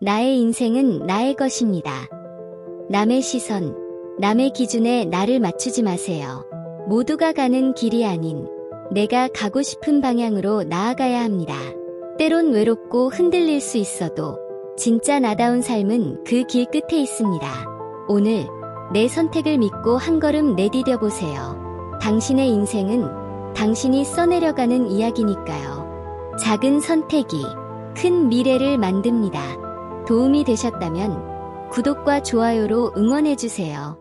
나의 인생은 나의 것입니다. 남의 시선, 남의 기준에 나를 맞추지 마세요. 모두가 가는 길이 아닌 내가 가고 싶은 방향으로 나아가야 합니다. 때론 외롭고 흔들릴 수 있어도 진짜 나다운 삶은 그 길 끝에 있습니다. 오늘 내 선택을 믿고 한 걸음 내디뎌 보세요. 당신의 인생은 당신이 써내려가는 이야기니까요. 작은 선택이 큰 미래를 만듭니다. 도움이 되셨다면 구독과 좋아요로 응원해주세요.